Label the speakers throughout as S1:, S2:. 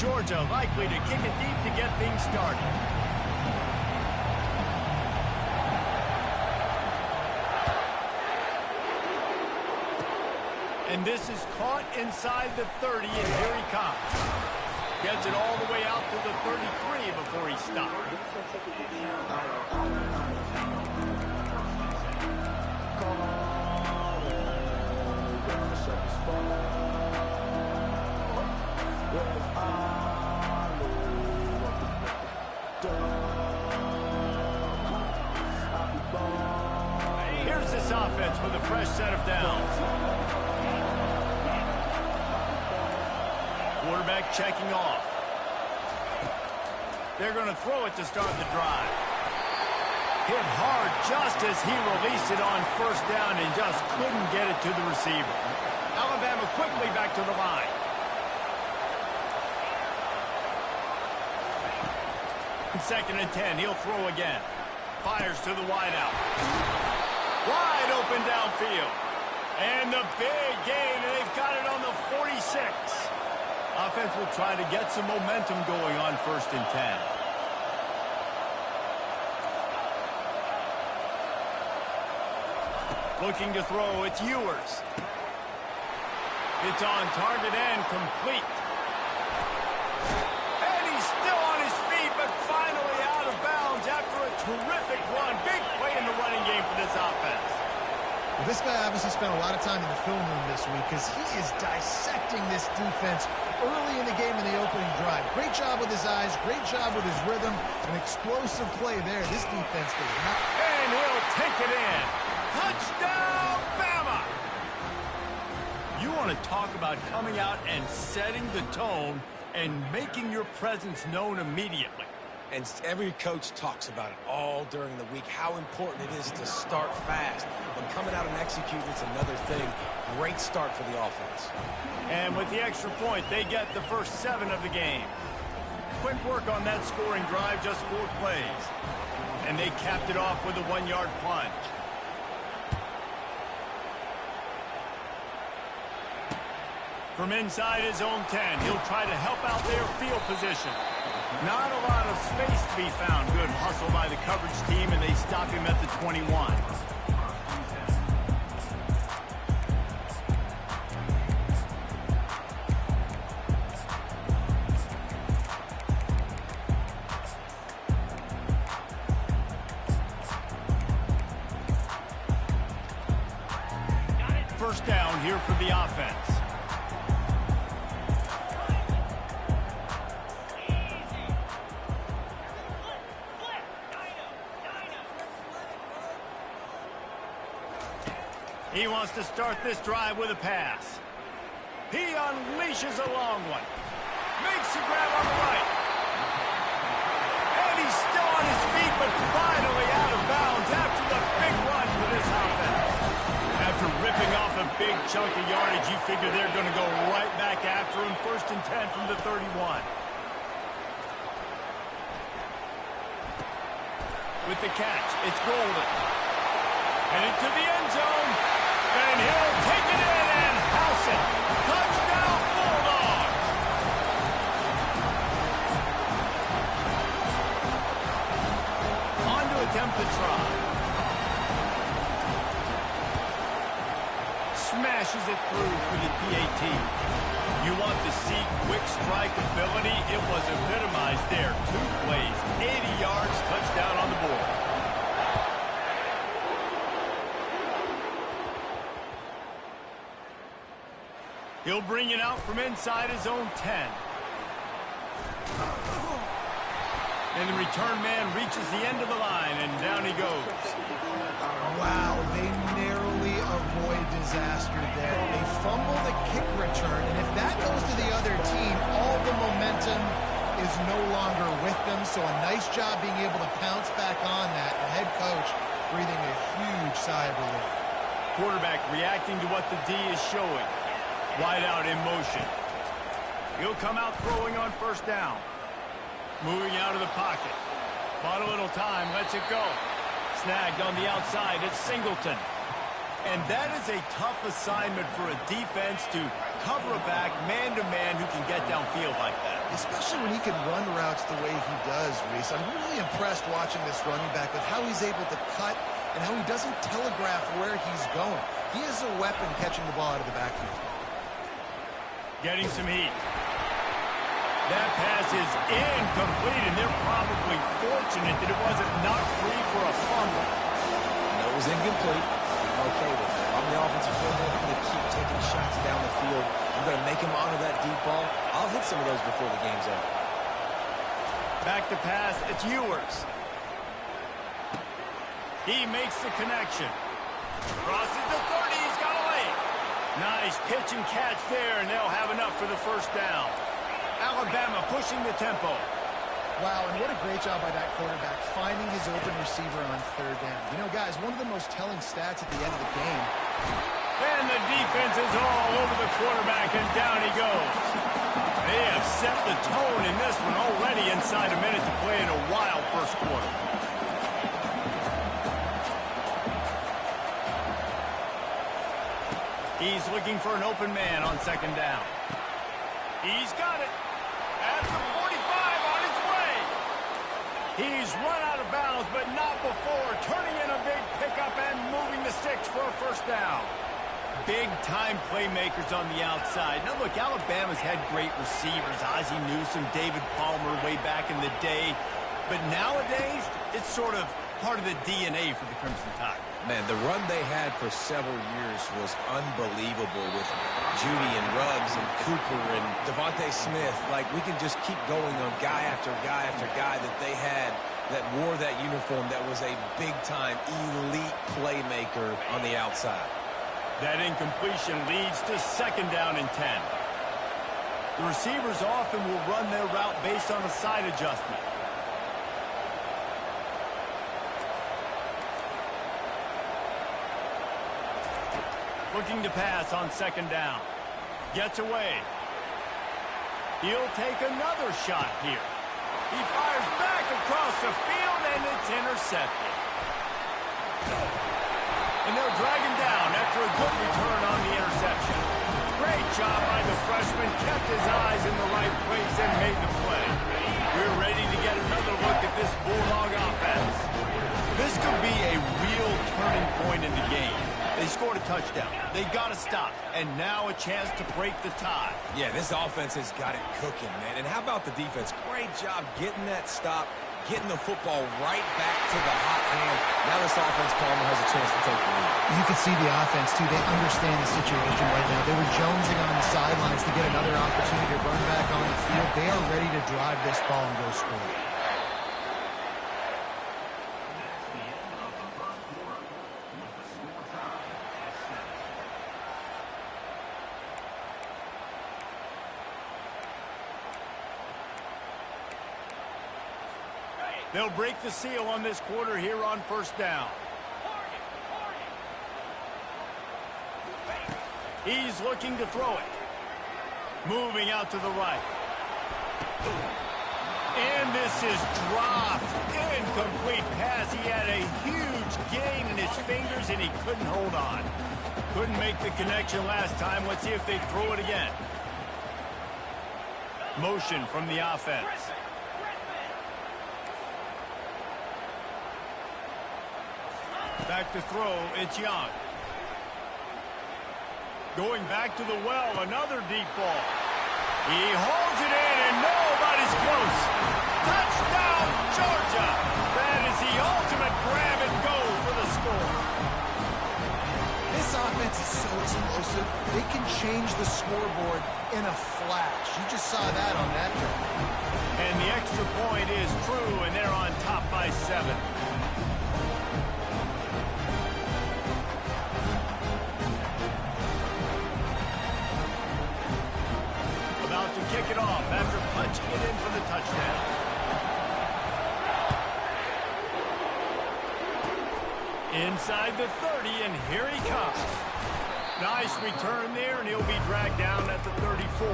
S1: Georgia likely to kick it deep to get things started. And this is caught inside the 30, and here he comes. Gets it all the way out to the 33 before he stopped. Here's this offense with a fresh set of downs. Quarterback checking off. They're going to throw it to start the drive. Hit hard just as he released it on first down and just couldn't get it to the receiver. Alabama quickly back to the line. Second and 10, he'll throw again. Fires to the wideout. Wide open downfield. And the big gain, and they've got it on the 46. Offense will try to get some momentum going on first and 10. Looking to throw, it's Ewers. It's on target and complete. And he's still on his feet, but finally out of bounds after a terrific run. Big play in the running game for this offense.
S2: Well, this guy obviously spent a lot of time in the film room this week because he is dissecting this defense early in the game in the opening drive. Great job with his eyes, great job with his rhythm, an explosive play there. This defense does not...
S1: And he'll take it in. Touchdown, Bama! You want to talk about coming out and setting the tone and making your presence known immediately.
S3: And every coach talks about it all during the week, how important it is to start fast. But coming out and executing, it's another thing. Great start for the offense.
S1: And with the extra point, they get the first 7 of the game. Quick work on that scoring drive, just 4 plays. And they capped it off with a 1-yard plunge. From inside his own 10, he'll try to help out their field position. Not a lot of space to be found. Good hustle by the coverage team, and they stop him at the 21. First down here for the offense. He wants to start this drive with a pass. He unleashes a long one. Makes the grab on the right. And he's still on his feet, but finally out of bounds after the big run for this offense. After ripping off a big chunk of yardage, you figure they're going to go right back after him. First and 10 from the 31. With the catch, it's Golden. And into the end zone. And he'll take it in and house it. Touchdown, Bulldogs! On to attempt the try. Smashes it through for the PAT. You want to see quick strike ability? It was epitomized there. 2 plays, 80 yards, touchdown on the board. He'll bring it out from inside his own 10. And the return man reaches the end of the line, and down he goes.
S2: Wow, they narrowly avoid disaster there. They fumble the kick return, and if that goes to the other team, all the momentum is no longer with them. So a nice job being able to pounce back on that. The head coach breathing a huge sigh of relief.
S1: Quarterback reacting to what the D is showing. Wide out in motion. He'll come out throwing on first down. Moving out of the pocket. Bought a little time, lets it go. Snagged on the outside, it's Singleton. And that is a tough assignment for a defense to cover a back man-to-man who can get downfield like that.
S2: Especially when he can run routes the way he does, Reese. I'm really impressed watching this running back with how he's able to cut and how he doesn't telegraph where he's going. He is a weapon catching the ball out of the backfield.
S1: Getting some heat. That pass is incomplete, and they're probably fortunate that it wasn't knocked free for a fumble.
S3: No, it was incomplete. I'm okay with it. I'm the offensive coordinator. I'm going to keep taking shots down the field. I'm going to make him honor that deep ball. I'll hit some of those before the game's over.
S1: Back to pass. It's Ewers. He makes the connection. Crosses the 30. He's got a lane. Nice pitch and catch there, and they'll have enough for the first down. Alabama pushing the tempo.
S2: Wow, and what a great job by that quarterback finding his open receiver on third down. You know, guys, one of the most telling stats at the end of the game.
S1: And the defense is all over the quarterback, and down he goes. They have set the tone in this one already inside a minute to play in a wild first quarter. He's looking for an open man on second down. He's got it. At the 45 on his way. He's run out of bounds, but not before. Turning in a big pickup and moving the sticks for a first down. Big-time playmakers on the outside. Now, look, Alabama's had great receivers. Ozzie Newsome, David Palmer way back in the day. But nowadays, it's sort of part of the DNA for the Crimson Tide.
S3: Man, the run they had for several years was unbelievable with Judy and Ruggs and Cooper and Devontae Smith. Like, we can just keep going on guy after guy after guy that they had that wore that uniform that was a big-time elite playmaker on the outside.
S1: That incompletion leads to second down and 10. The receivers often will run their route based on a side adjustment. Looking to pass on second down. Gets away. He'll take another shot here. He fires back across the field, and it's intercepted. And they'll drag him down after a good return on the interception. Great job by the freshman. Kept his eyes in the right place and made the play. We're ready to get another look at this Bulldog offense. This could be a real turning point in the game. They scored a touchdown. They got to stop. And now a chance to break the tie.
S3: Yeah, this offense has got it cooking, man. And how about the defense? Great job getting that stop, getting the football right back to the hot hand. Now this offense, Palmer, has a chance to take the lead.
S2: You can see the offense, too. They understand the situation right now. They were jonesing on the sidelines to get another opportunity to run back on the field. They are ready to drive this ball and go score.
S1: They'll break the seal on this quarter here on first down. He's looking to throw it. Moving out to the right. And this is dropped. Incomplete pass. He had a huge gain in his fingers, and he couldn't hold on. Couldn't make the connection last time. Let's see if they throw it again. Motion from the offense. Back to throw, it's Young. Going back to the well, another deep ball. He holds it in, and nobody's close. Touchdown, Georgia! That is the ultimate grab and go for the score.
S2: This offense is so explosive, they can change the scoreboard in a flash. You just saw that on that drive.
S1: And the extra point is true, and they're on top by 7. To kick it off after punching it in for the touchdown. Inside the 30, and here he comes. Nice return there, and he'll be dragged down at the 34.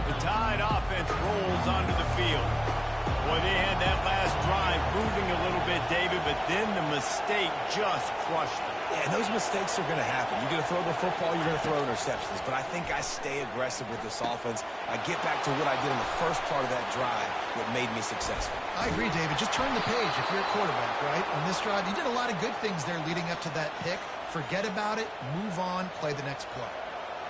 S1: The Tide offense rolls on but then the mistake just crushed them.
S3: Yeah, and those mistakes are going to happen. You're going to throw the football, you're going to throw interceptions. But I think I stay aggressive with this offense. I get back to what I did in the first part of that drive that made me successful.
S2: I agree, David. Just turn the page if you're a quarterback, right? On this drive, you did a lot of good things there leading up to that pick. Forget about it, move on, play the next play.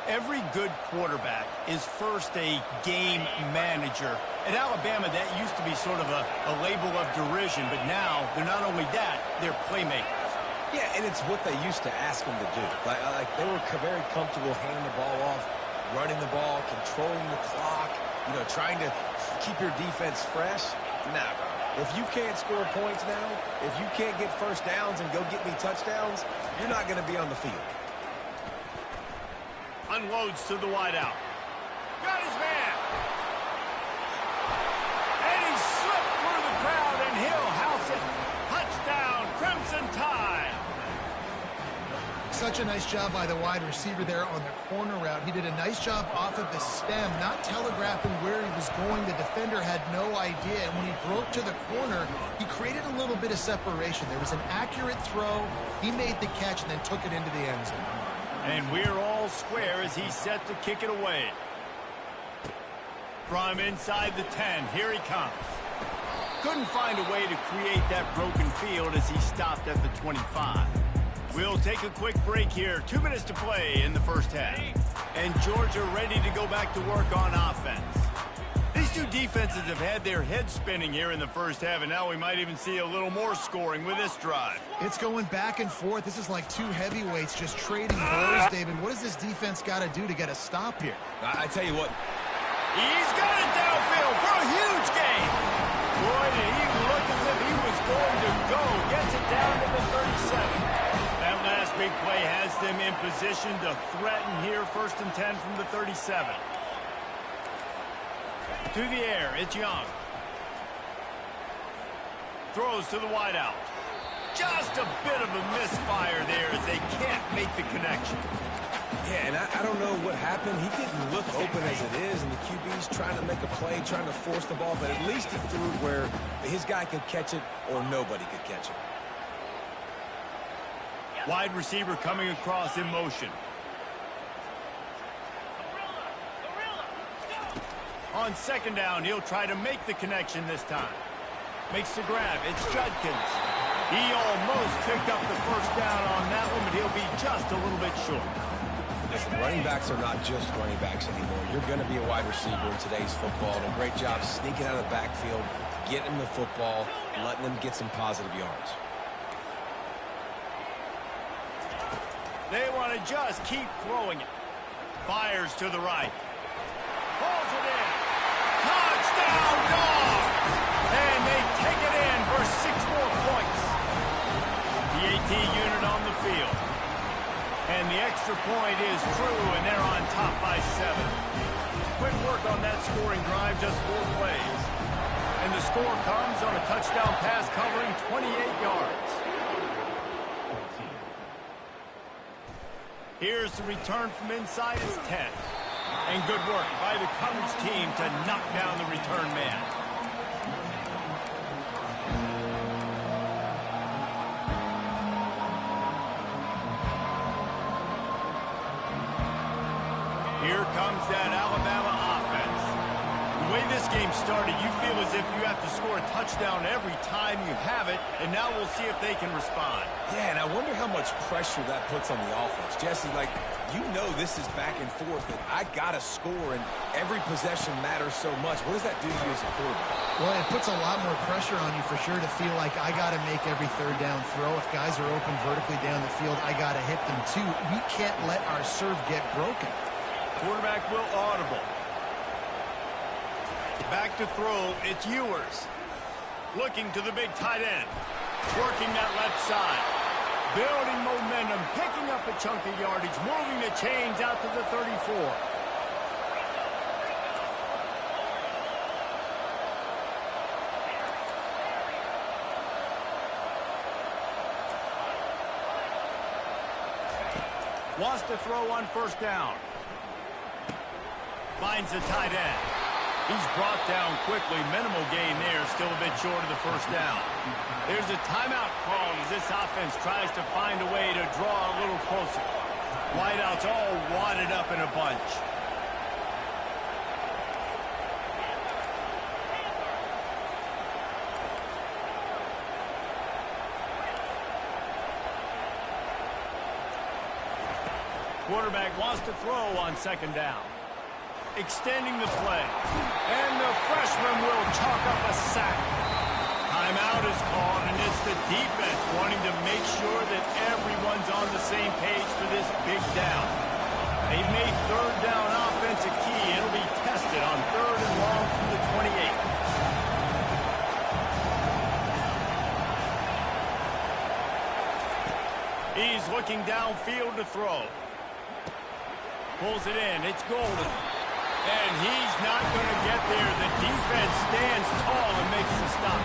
S1: Every good quarterback is first a game manager. At Alabama, that used to be sort of a label of derision, but now they're not only that, they're playmakers.
S3: Yeah, and it's what they used to ask them to do. Like they were very comfortable handing the ball off, running the ball, controlling the clock, trying to keep your defense fresh. Nah, bro. If you can't score points now, if you can't get first downs and go get me touchdowns, you're not going to be on the field.
S1: Unloads to the wideout. Got his man. And he slipped through the crowd, and he'll house it. Touchdown, Crimson Tide.
S2: Such a nice job by the wide receiver there on the corner route. He did a nice job off of the stem, not telegraphing where he was going. The defender had no idea. And when he broke to the corner, he created a little bit of separation. There was an accurate throw. He made the catch and then took it into the end zone.
S1: And we're all square as he's set to kick it away. From inside the 10, here he comes. Couldn't find a way to create that broken field as he stopped at the 25. We'll take a quick break here. 2 minutes to play in the first half. And Georgia ready to go back to work on offense. These two defenses have had their heads spinning here in the first half, and now we might even see a little more scoring with this drive.
S2: It's going back and forth. This is like two heavyweights just trading blows, David. What does this defense got to do to get a stop here?
S3: I tell you what.
S1: He's got it downfield for a huge gain. Boy, did he look as if he was going to go. Gets it down to the 37. That last big play has them in position to threaten here. 1st and 10 from the 37. To the air, it's Young. Throws to the wideout. Just a bit of a misfire there as they can't make the connection.
S3: Yeah, and I don't know what happened. He didn't look open as it is, and the QB's trying to make a play, trying to force the ball, but at least he threw it where his guy could catch it or nobody could catch it.
S1: Wide receiver coming across in motion. On 2nd down, he'll try to make the connection this time. Makes the grab. It's Judkins. He almost picked up the 1st down on that one, but he'll be just a little bit short.
S3: Listen, running backs are not just running backs anymore. You're going to be a wide receiver in today's football. And a great job sneaking out of the backfield, getting the football, letting them get some positive yards.
S1: They want to just keep throwing it. Fires to the right. Pulls it in. Touchdown, Dogs! And they take it in for 6 more points. The AT unit on the field. And the extra point is true, and they're on top by 7. Quick work on that scoring drive, just 4 plays. And the score comes on a touchdown pass covering 28 yards. Here's the return from inside his 10. And good work by the coverage team to knock down the return man. Here comes that Alabama offense. The way this game started, you feel as if you have to score a touchdown every time you have it, and now we'll see if they can respond.
S3: Yeah, and I wonder how much pressure that puts on the offense. Jesse, this is back and forth, and I got to score, and every possession matters so much. What does that do to you as a quarterback?
S2: Well, it puts a lot more pressure on you for sure to feel like I got to make every 3rd down throw. If guys are open vertically down the field, I got to hit them too. We can't let our serve get broken.
S1: Quarterback will audible. Back to throw, it's Ewers. Looking to the big tight end. Working that left side. Building momentum, picking up a chunk of yardage, moving the chains out to the 34. Wants to throw on 1st down. Finds the tight end. He's brought down quickly. Minimal gain there. Still a bit short of the first down. There's a timeout called as this offense tries to find a way to draw a little closer. Wideouts all wadded up in a bunch. Quarterback wants to throw on second down. Extending the play. And the freshman will chalk up a sack. Timeout is called, and it's the defense wanting to make sure that everyone's on the same page for this big down. They've made third down offense a key. It'll be tested on third and long from the 28. He's looking downfield to throw. Pulls it in. It's Golden. And he's not going to get there. The defense stands tall and makes the stop.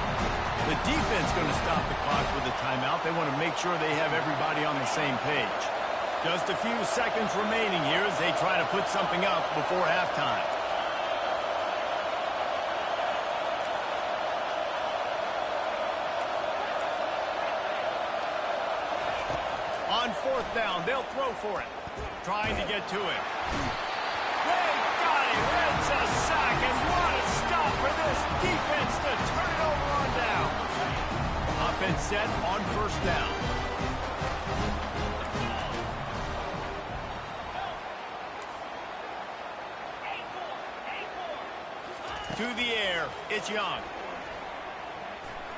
S1: The defense going to stop the clock with a timeout. They want to make sure they have everybody on the same page. Just a few seconds remaining here as they try to put something up before halftime. On fourth down, they'll throw for it. Trying to get to it. They got him. It's a sack, and what a stop for this defense to turn it over on down. Offense set on first down. To the air, it's Young.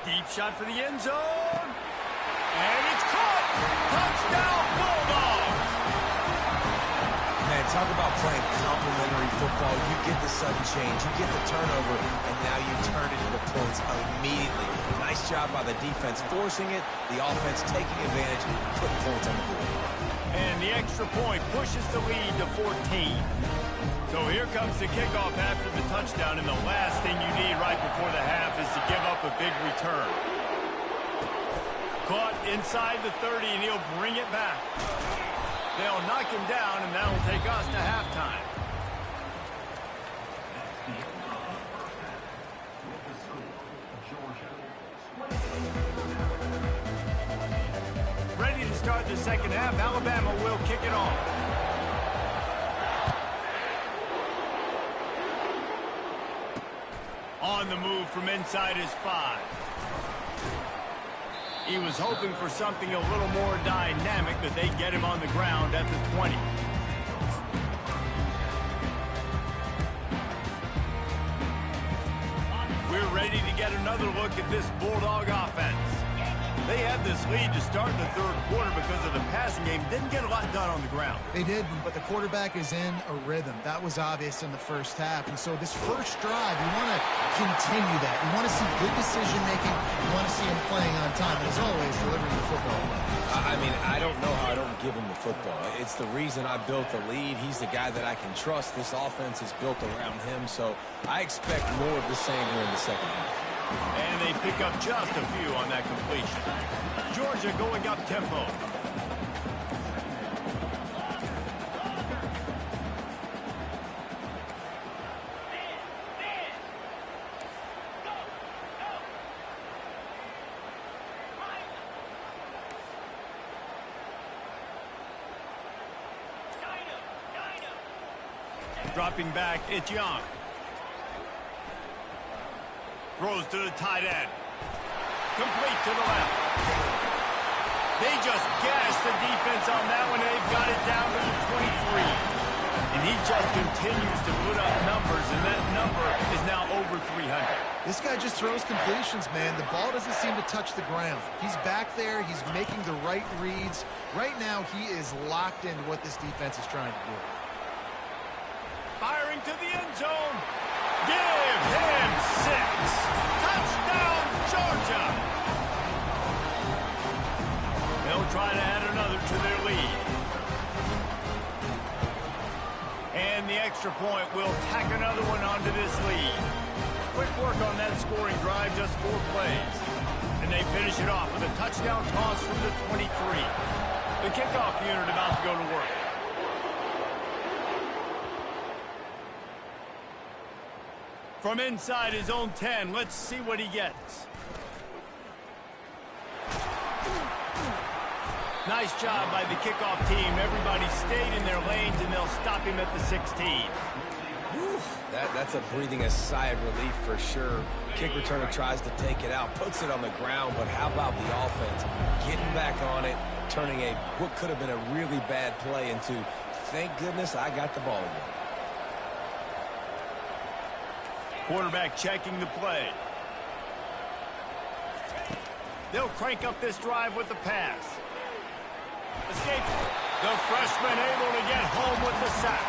S1: Deep shot for the end zone. And it's caught. Touchdown, Bulldogs.
S3: Man, talk about playing complementary football. You get the sudden change, you get the turnover, and now you turn it into points immediately. Nice job by the defense forcing it, the offense taking advantage and putting points on the board.
S1: And the extra point pushes the lead to 14. So here comes the kickoff after the touchdown, and the last thing you need right before the half is to give up a big return. Caught inside the 30, and he'll bring it back. They'll knock him down, and that'll take us to halftime. Ready to start the second half. Alabama will kick it off. On the move from inside his 5. He was hoping for something a little more dynamic, but they get him on the ground at the 20. We're ready to get another look at this Bulldog offense. They had this lead to start the third quarter because of the passing game. Didn't get a lot done on the ground.
S2: They did, but the quarterback is in a rhythm. That was obvious in the first half. And so this first drive, you want to continue that. You want to see good decision-making. You want to see him playing on time. And as always, delivering the football.
S3: I mean, I don't know how I don't give him the football. It's the reason I built the lead. He's the guy that I can trust. This offense is built around him, so I expect more of the same here in the second half.
S1: And they pick up just a few on that completion. Georgia going up tempo. Dropping back, it's Young. Throws to the tight end. Complete to the left. They just gashed the defense on that one. They've got it down to the 23. And he just continues to put up numbers, and that number is now over 300.
S2: This guy just throws completions, man. The ball doesn't seem to touch the ground. He's back there. He's making the right reads. Right now, he is locked into what this defense is trying to do.
S1: Firing to the end zone. Give him 6. Touchdown, Georgia. They'll try to add another to their lead. And the extra point will tack another one onto this lead. Quick work on that scoring drive, just 4 plays. And they finish it off with a touchdown toss from the 23. The kickoff unit about to go to work. From inside his own 10, let's see what he gets. Nice job by the kickoff team. Everybody stayed in their lanes, and they'll stop him at the 16.
S3: That's a breathing a sigh of relief for sure. Kick returner tries to take it out, puts it on the ground, but how about the offense? Getting back on it, turning what could have been a really bad play into, thank goodness I got the ball again.
S1: Quarterback checking the play. They'll crank up this drive with the pass. Escape. The freshman able to get home with the sack.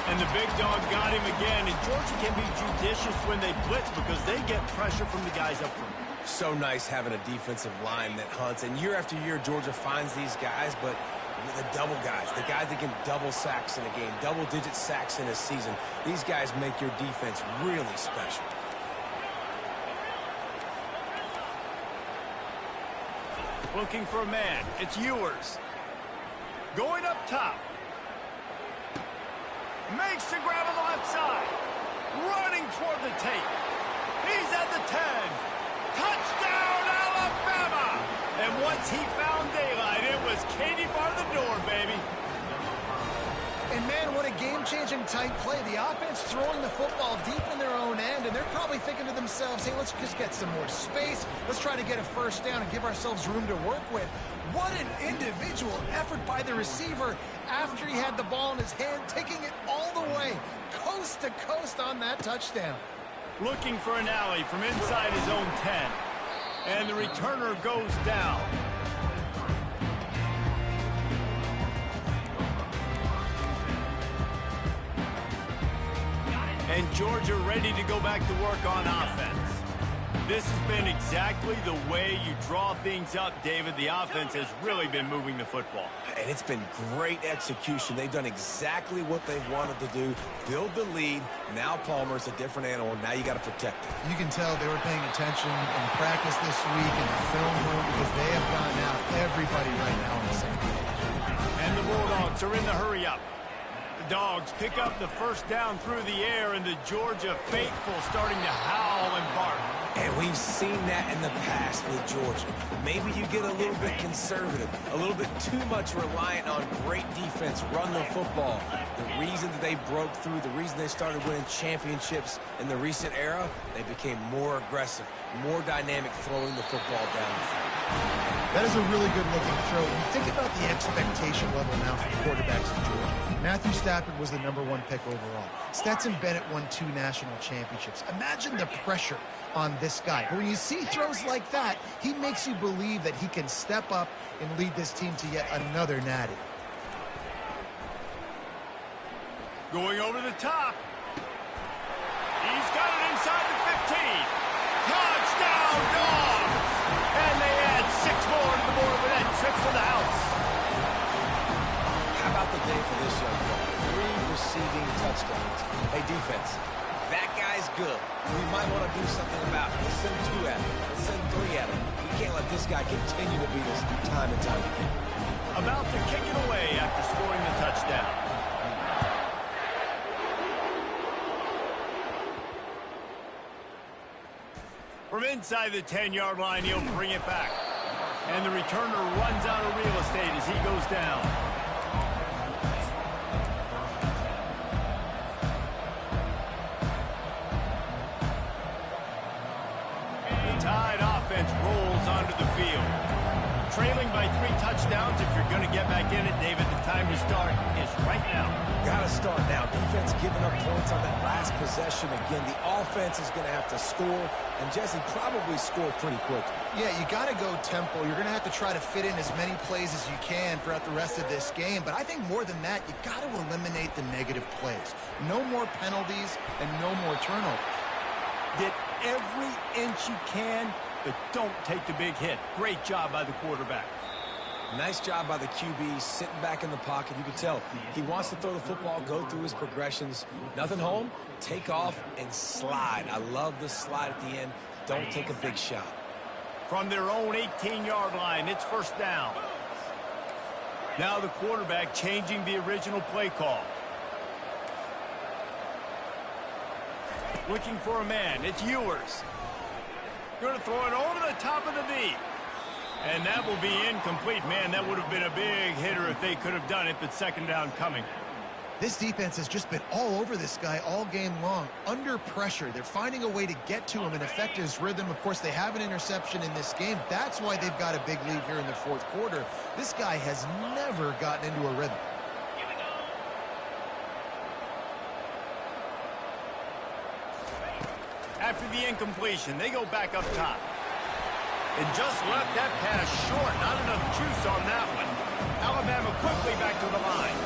S1: And the big dog got him again. And Georgia can be judicious when they blitz because they get pressure from the guys up front.
S3: So nice having a defensive line that hunts. And year after year, Georgia finds these guys, but the double guys, the guys that get double sacks in a game, double-digit sacks in a season, these guys make your defense really special.
S1: Looking for a man. It's Ewers. Going up top. Makes the grab on the left side. Running toward the tape. He's at the 10. Touchdown, Alabama! And once he found daylight, it was Katie bar the door, baby.
S2: And, man, what a game-changing tight play. The offense throwing the football deep in their own end, and they're probably thinking to themselves, hey, let's just get some more space. Let's try to get a first down and give ourselves room to work with. What an individual effort by the receiver after he had the ball in his hand, taking it all the way, coast to coast on that touchdown.
S1: Looking for an alley from inside his own 10. And the returner goes down. And Georgia ready to go back to work on offense. This has been exactly the way you draw things up, David. The offense has really been moving the football.
S3: And it's been great execution. They've done exactly what they've wanted to do. Build the lead. Now Palmer's a different animal. Now you got to protect him.
S2: You can tell they were paying attention in practice this week in the film room because they have gotten out everybody right now on the same page.
S1: And the Bulldogs are in the hurry-up. The Dogs pick up the first down through the air, and the Georgia faithful starting to howl and bark.
S3: And we've seen that in the past with Georgia. Maybe you get a little bit conservative, a little bit too much reliant on great defense, run the football. The reason that they broke through, the reason they started winning championships in the recent era, they became more aggressive, more dynamic, throwing the football down the field.
S2: That is a really good-looking throw. You think about the expectation level now for the quarterbacks in Georgia. Matthew Stafford was the #1 pick overall. Stetson Bennett won 2 national championships. Imagine the pressure on this guy. But when you see throws like that, he makes you believe that he can step up and lead this team to yet another natty.
S1: Going over the top. He's got it inside the 15. Touchdown, Dogs! And they add 6 more to the board with that trip for the house.
S3: How about the day for this young fella? 3 receiving touchdowns. Hey, defense, that guy's good. We might want to do something about it. Let's send 2 at him. Let's send 3 at him. We can't let this guy continue to beat us time and time again.
S1: About to kick it away after scoring the touchdown. From inside the 10-yard line, he'll bring it back. And the returner runs out of real estate as he goes down. The Tide offense rolls onto the field. Trailing by 3 touchdowns. If you're going to get back in it, David, the time to start is right now.
S3: Got to start now. Defense giving up points on that last possession. Again, the offense is going to have to score, and Jesse probably score pretty quickly.
S2: Yeah, you got to go tempo. You're going to have to try to fit in as many plays as you can throughout the rest of this game. But I think more than that, you got to eliminate the negative plays. No more penalties and no more turnovers.
S1: Get every inch you can, but don't take the big hit. Great job by the quarterback.
S3: Nice job by the QB, sitting back in the pocket. You can tell he wants to throw the football, go through his progressions. Nothing home, take off, and slide. I love the slide at the end. Don't take a big shot.
S1: From their own 18-yard line, it's first down. Now the quarterback changing the original play call. Looking for a man. It's Ewers. Going to throw it over the top of the D. And that will be incomplete. Man, that would have been a big hitter if they could have done it, but second down coming.
S2: This defense has just been all over this guy all game long. Under pressure, they're finding a way to get to him and affect his rhythm. Of course, they have an interception in this game. That's why they've got a big lead here in the fourth quarter. This guy has never gotten into a rhythm.
S1: After the incompletion, they go back up top. And just left that pass short. Not enough juice on that one. Alabama quickly back to the line.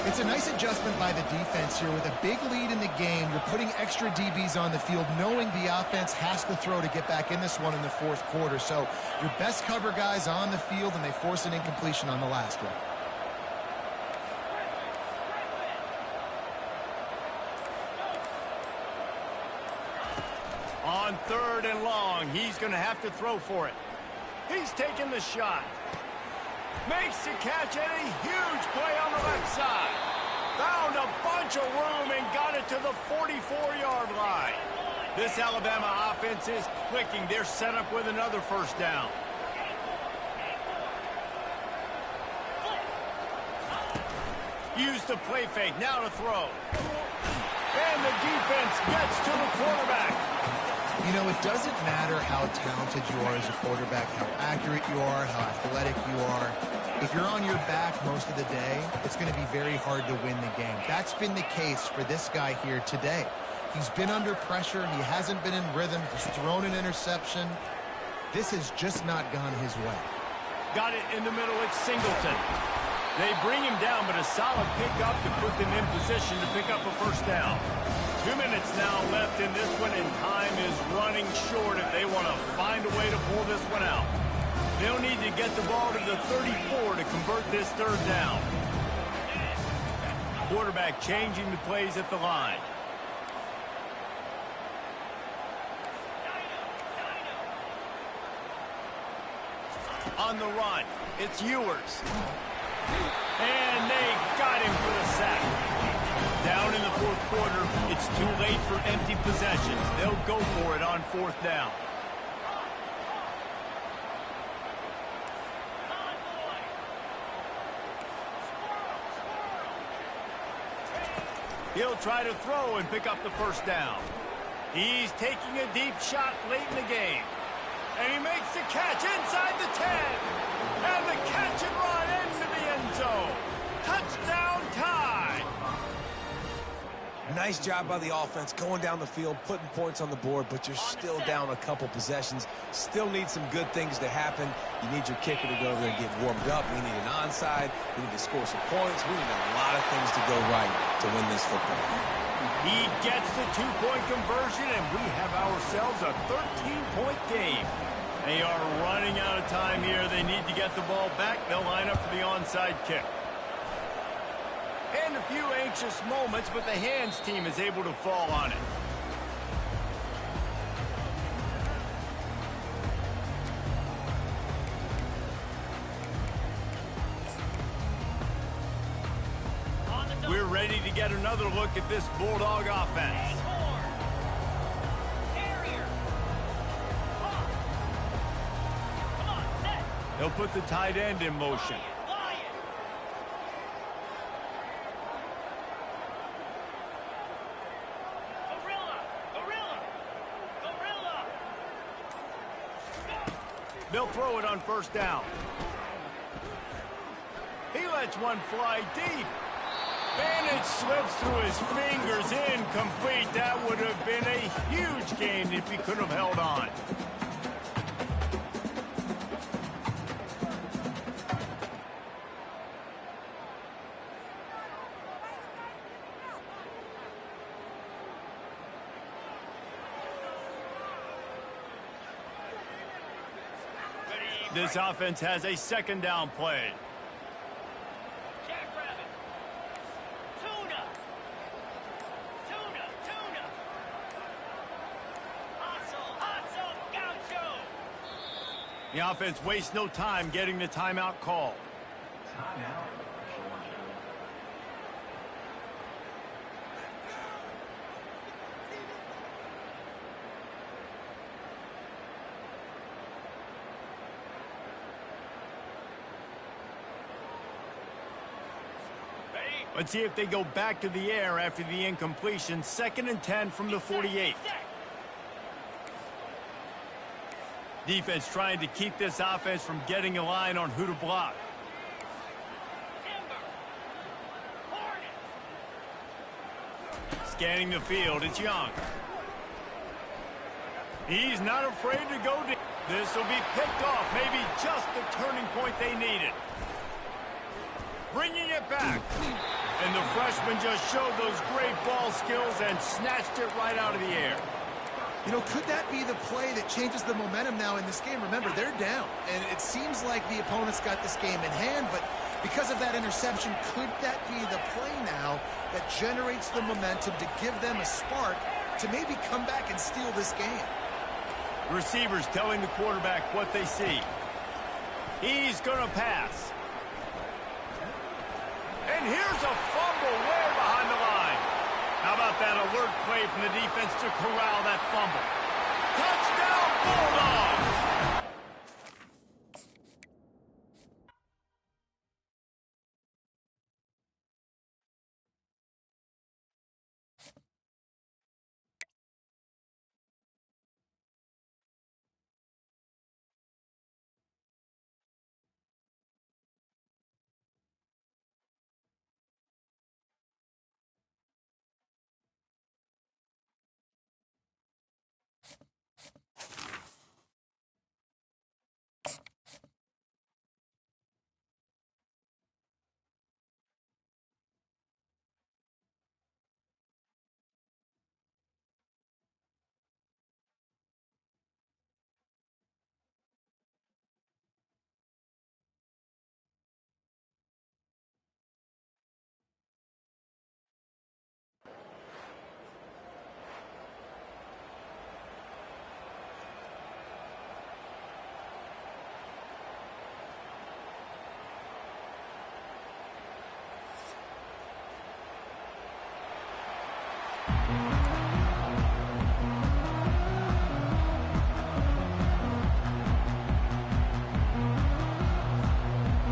S2: It's a nice adjustment by the defense here. With a big lead in the game, you're putting extra DBs on the field, knowing the offense has to throw to get back in this one in the fourth quarter. So your best cover guys on the field, and they force an incompletion on the last one.
S1: On 3rd and long, he's going to have to throw for it. He's taking the shot. Makes the catch, and a huge play on the left side. Found a bunch of room and got it to the 44-yard line. This Alabama offense is clicking. They're set up with another first down. Use the play fake. Now to throw. And the defense gets to the quarterback.
S2: You know, it doesn't matter how talented you are as a quarterback, how accurate you are, how athletic you are. If you're on your back most of the day, it's going to be very hard to win the game. That's been the case for this guy here today. He's been under pressure. He hasn't been in rhythm. He's thrown an interception. This has just not gone his way.
S1: Got it in the middle. It's Singleton. They bring him down, but a solid pickup to put them in position to pick up a first down. 2 minutes now left in this one, and time is running short if they want to find a way to pull this one out. They'll need to get the ball to the 34 to convert this third down. Quarterback changing the plays at the line. On the run, it's Ewers. And they got him for the sack. Down in the fourth quarter, it's too late for empty possessions. They'll go for it on 4th down. He'll try to throw and pick up the first down. He's taking a deep shot late in the game. And he makes the catch inside the 10. And the catch and run into the end zone. Touchdown tie.
S3: Nice job by the offense going down the field, putting points on the board, but you're still down a couple possessions. Still need some good things to happen. You need your kicker to go over there and get warmed up. We need an onside. We need to score some points. We need a lot of things to go right to win this football.
S1: He gets the 2-point conversion, and we have ourselves a 13-point game. They are running out of time here. They need to get the ball back. They'll line up for the onside kick. And a few anxious moments, but the hands team is able to fall on it. We're ready to get another look at this Bulldog offense. They'll put the tight end in motion. They'll throw it on 1st down. He lets one fly deep. And it slips through his fingers, incomplete. That would have been a huge gain if he could have held on. This offense has a 2nd down play. The offense wastes no time getting the timeout call. Let's see if they go back to the air after the incompletion. 2nd and 10 from the 48. Defense trying to keep this offense from getting a line on who to block. Scanning the field, it's Young. He's not afraid to go deep. This will be picked off, maybe just the turning point they needed. Bringing it back. And the freshman just showed those great ball skills and snatched it right out of the air.
S2: You know, could that be the play that changes the momentum now in this game? Remember, they're down, and it seems like the opponent's got this game in hand, but because of that interception, could that be the play now that generates the momentum to give them a spark to maybe come back and steal this game?
S1: Receivers telling the quarterback what they see. He's going to pass. And here's a fumble way behind the line. How about that alert play from the defense to corral that fumble? Touchdown, Bulldogs!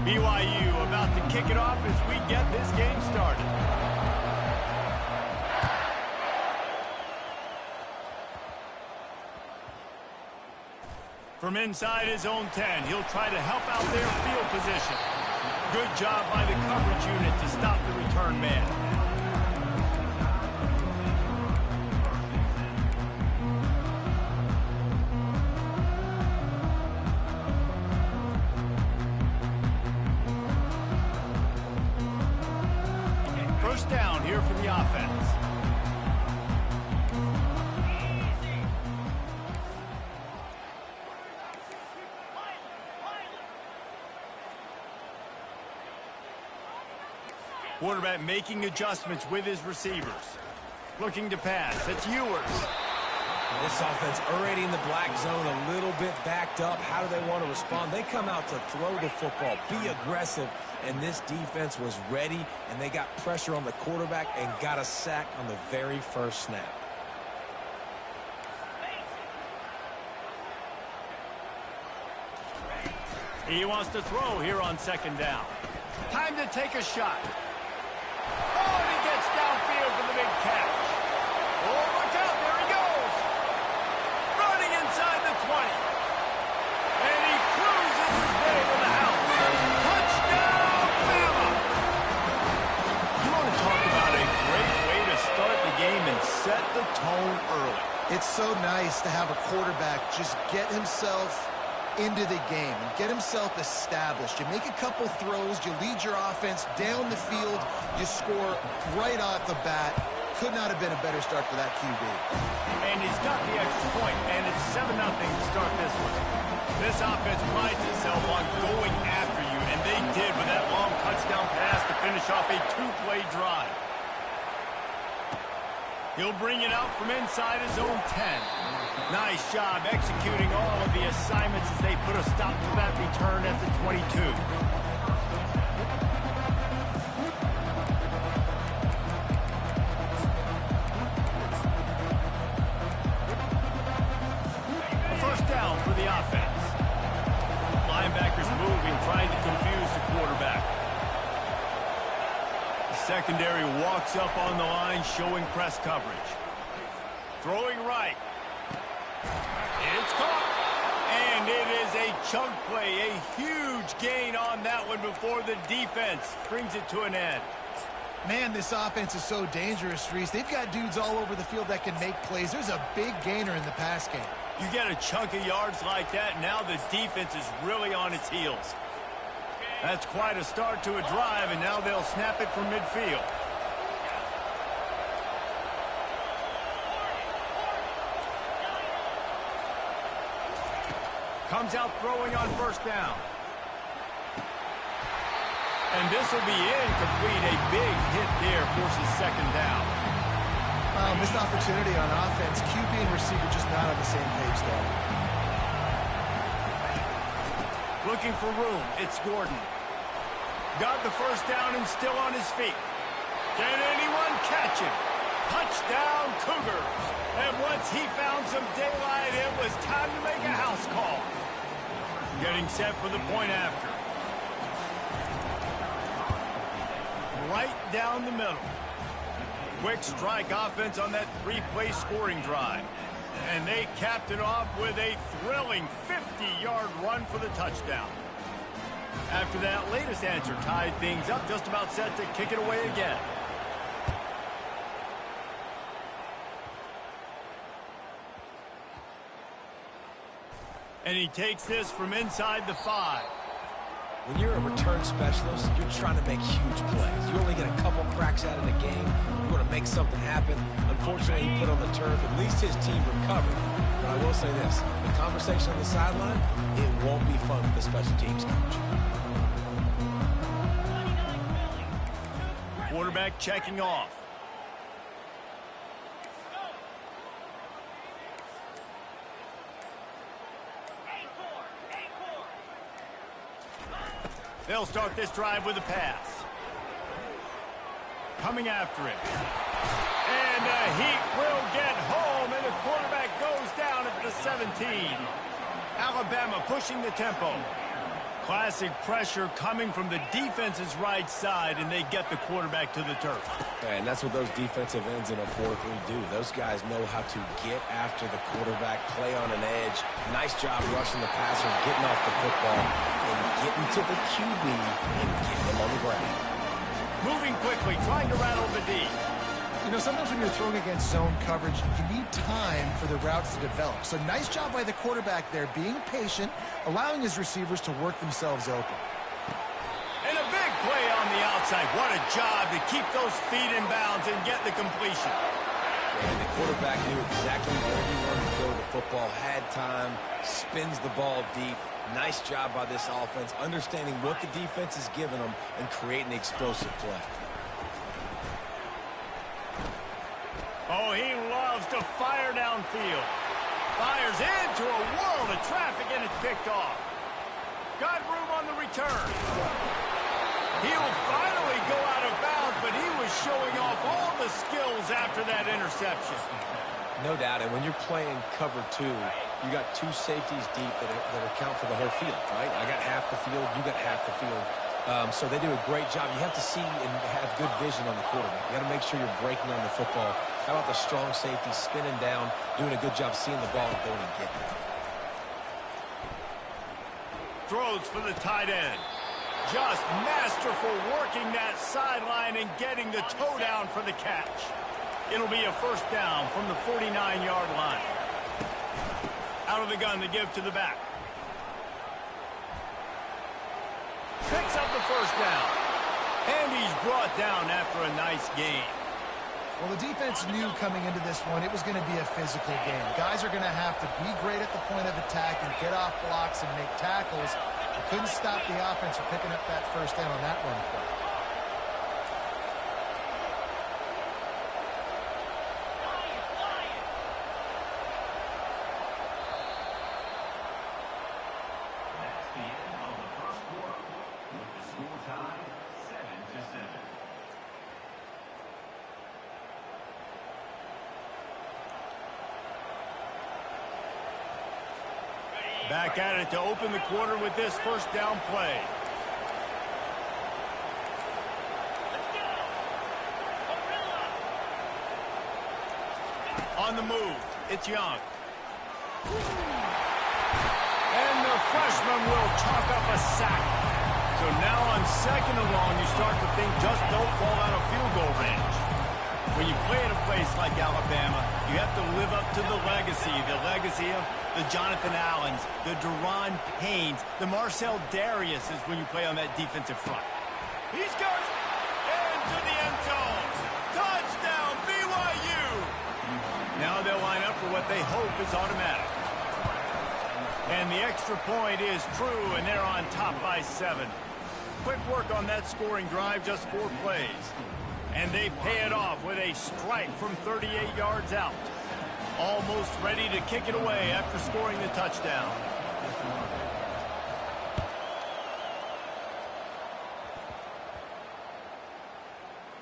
S1: BYU about to kick it off as we get this game started. From inside his own 10, he'll try to help out their field position. Good job by the coverage unit to stop the return man. First down here for the offense. Quarterback making adjustments with his receivers. Looking to pass. It's Ewers.
S3: This offense already in the black zone, a little bit backed up. How do they want to respond? They come out to throw the football, be aggressive, and this defense was ready, and they got pressure on the quarterback and got a sack on the very first snap.
S1: He wants to throw here on second down. Time to take a shot. Oh, and he gets downfield for the big catch. Oh, watch out, there he goes. Running inside the 20. And he cruises his way to the house. Touchdown, Bama! You want to talk about a great way to start the game and set the tone early.
S2: It's so nice to have a quarterback just get himself into the game and get himself established. You make a couple throws, you lead your offense down the field, you score right off the bat. Could not have been a better start for that QB.
S1: And he's got the extra point, and it's 7-0 to start this one. This offense prides itself on going after you, and they did with that long touchdown pass to finish off a two-play drive. He'll bring it out from inside his own 10. Nice job executing all of the assignments as they put a stop to that return at the 22. A first down for the offense. Linebackers moving, trying to confuse the quarterback. secondary walks up on the line, showing press coverage. Throwing right. It's caught. And it is a chunk play, a huge gain on that one before the defense brings it to an end.
S2: Man, this offense is so dangerous, Reese. They've got dudes all over the field that can make plays. There's a big gainer in the pass game.
S1: You get a chunk of yards like that, now the defense is really on its heels. That's quite a start to a drive, and now they'll snap it from midfield. Comes out throwing on first down. And this will be incomplete. A big hit there forces second down.
S2: Missed opportunity on offense. QB and receiver just not on the same page there.
S1: Looking for room. It's Gordon. Got the first down and still on his feet. Can anyone catch him? Touchdown Cougars. And once he found some daylight, it was time to make a house call. Getting set for the point after. Right down the middle. Quick strike offense on that three-play scoring drive. And they capped it off with a thrilling 50-yard run for the touchdown. After that latest answer tied things up, just about set to kick it away again. And he takes this from inside the 5.
S3: When you're a return specialist, you're trying to make huge plays. You only get a couple cracks at it in a game. You want to make something happen. Unfortunately, he put on the turf. At least his team recovered. But I will say this. The conversation on the sideline, it won't be fun with the special teams coach.
S1: Quarterback checking off. They'll start this drive with a pass. Coming after him. And the Heat will get home, and the quarterback goes down at the 17. Alabama pushing the tempo. Classic pressure coming from the defense's right side, and they get the quarterback to the turf.
S3: And that's what those defensive ends in a 4-3 do. Those guys know how to get after the quarterback, play on an edge. Nice job rushing the passer, getting off the football, and getting to the QB and getting him on the ground.
S1: Moving quickly, trying to rattle the D.
S2: You know, sometimes when you're throwing against zone coverage, you need time for the routes to develop. So nice job by the quarterback there, being patient, allowing his receivers to work themselves open.
S1: And a big play on the outside. What a job to keep those feet in bounds and get the completion.
S3: And the quarterback knew exactly where he wanted to go with the football, had time, spins the ball deep. Nice job by this offense, understanding what the defense is giving them and creating the explosive play.
S1: Oh, he loves to fire downfield. Fires into a world of traffic, and it's picked off. Got room on the return. He'll finally go out of bounds, but he was showing off all the skills after that interception.
S3: No doubt, and when you're playing cover 2, you got 2 safeties deep that account for the whole field, right? I got half the field, you got half the field. So they do a great job. You have to see and have good vision on the quarterback. You got to make sure you're breaking on the football. How about the strong safety spinning down, doing a good job seeing the ball and going and getting it.
S1: Throws for the tight end. Just masterful working that sideline and getting the toe down for the catch. It'll be a first down from the 49-yard line. Out of the gun to give to the back. Picks up the first down. And he's brought down after a nice gain.
S2: Well, the defense knew coming into this one it was going to be a physical game. Guys are going to have to be great at the point of attack and get off blocks and make tackles. They couldn't stop the offense from picking up that first down on that run play.
S1: Back at it to open the quarter with this first down play. On the move, it's Young. And the freshman will chalk up a sack. So now on 2nd and long, you start to think just don't fall out of field goal range. When you play at a place like Alabama, you have to live up to the legacy of the Jonathan Allens, the Deron Paynes, the Marcel Dariuses when you play on that defensive front. He's got it! Into the end zone! Touchdown, BYU! Now they'll line up for what they hope is automatic. And the extra point is true, and they're on top by 7. Quick work on that scoring drive, just 4 plays. And they pay it off with a strike from 38 yards out. Almost ready to kick it away after scoring the touchdown.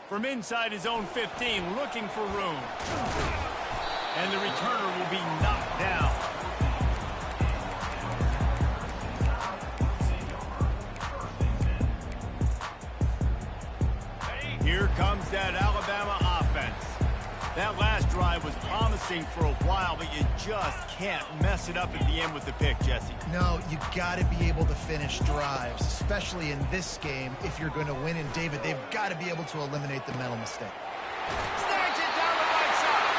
S1: From inside his own 15, looking for room. And the returner will be knocked down. Here comes that Alabama offense. That last drive was promising for a while, but you just can't mess it up at the end with the pick, Jesse.
S2: No, you got to be able to finish drives, especially in this game. If you're going to win, and David, they've got to be able to eliminate the mental mistake.
S1: Snatch it down the right side.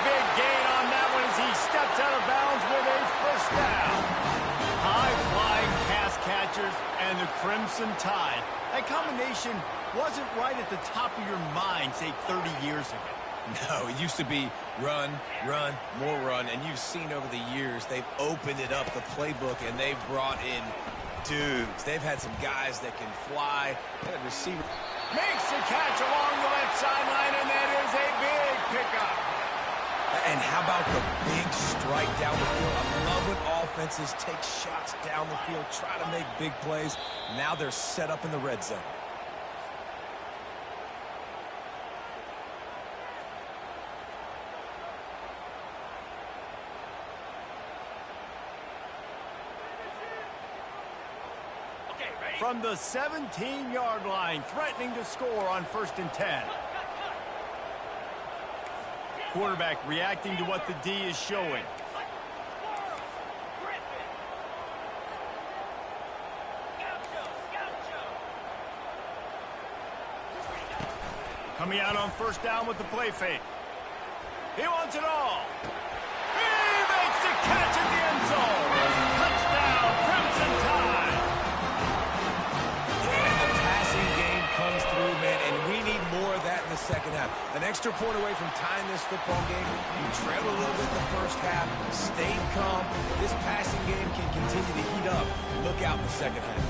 S1: Big gain on that one as he steps out of bounds with a first down. High-flying pass catchers and the Crimson Tide. That combination wasn't right at the top of your mind, say, 30 years ago.
S3: No, it used to be run, more run, and you've seen over the years they've opened it up, the playbook, and they've brought in dudes. They've had some guys that can fly. They had a receiver.
S1: Makes the catch along the left sideline, and that is a big pickup.
S3: And how about the big strike down the field? I love when offenses take shots down the field, try to make big plays. Now they're set up in the red zone.
S1: From the 17-yard line, threatening to score on 1st and 10. Quarterback reacting to what the D is showing. Coming out on 1st down with the play fake. He wants it all. He makes the catch at the end zone. Touchdown, Crimson Tide.
S3: And the passing game comes through, man, and we need more of that in the second half. An extra point away from tying this football game. You trail a little bit in the first half, stayed calm. This passing game can continue to heat up. Look out in the second half.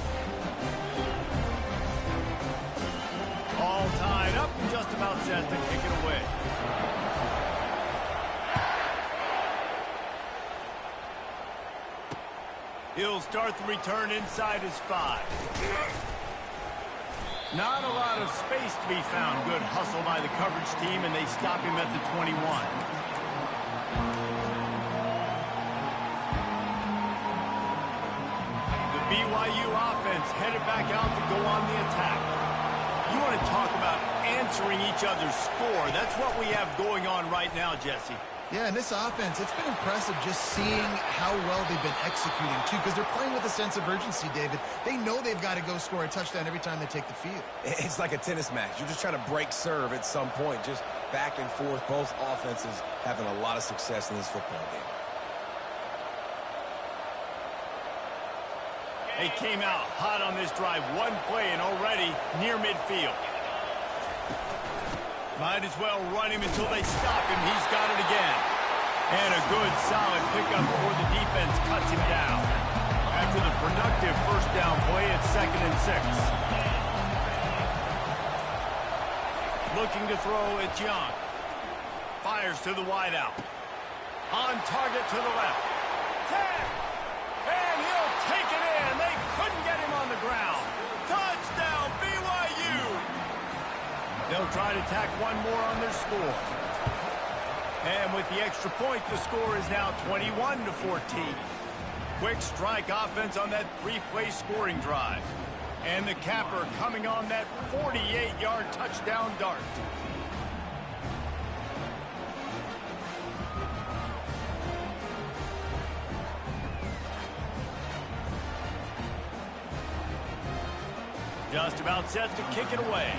S1: All tied up and just about set to kick it away. He'll start the return inside his 5. Not a lot of space to be found. Good hustle by the coverage team, and they stop him at the 21. The BYU offense headed back out to go on the attack. You want to talk about answering each other's score. That's what we have going on right now, Jesse.
S2: Yeah, and this offense, it's been impressive just seeing how well they've been executing, too, because they're playing with a sense of urgency, David. They know they've got to go score a touchdown every time they take the field.
S3: It's like a tennis match. You're just trying to break serve at some point, just back and forth. Both offenses having a lot of success in this football game.
S1: They came out hot on this drive. One play and already near midfield. Might as well run him until they stop him. He's got it again. And a good, solid pickup before the defense cuts him down. After the productive first down play, it's 2nd and 6. Looking to throw, it's Young. Fires to the wideout. On target to the left. 10. And he'll take it in. They couldn't get him on the ground. Touchdown, BYU. They'll try to tack one more on their score. And with the extra point, the score is now 21-14. Quick strike offense on that 3-play scoring drive. And the capper coming on that 48-yard touchdown dart. Just about set to kick it away.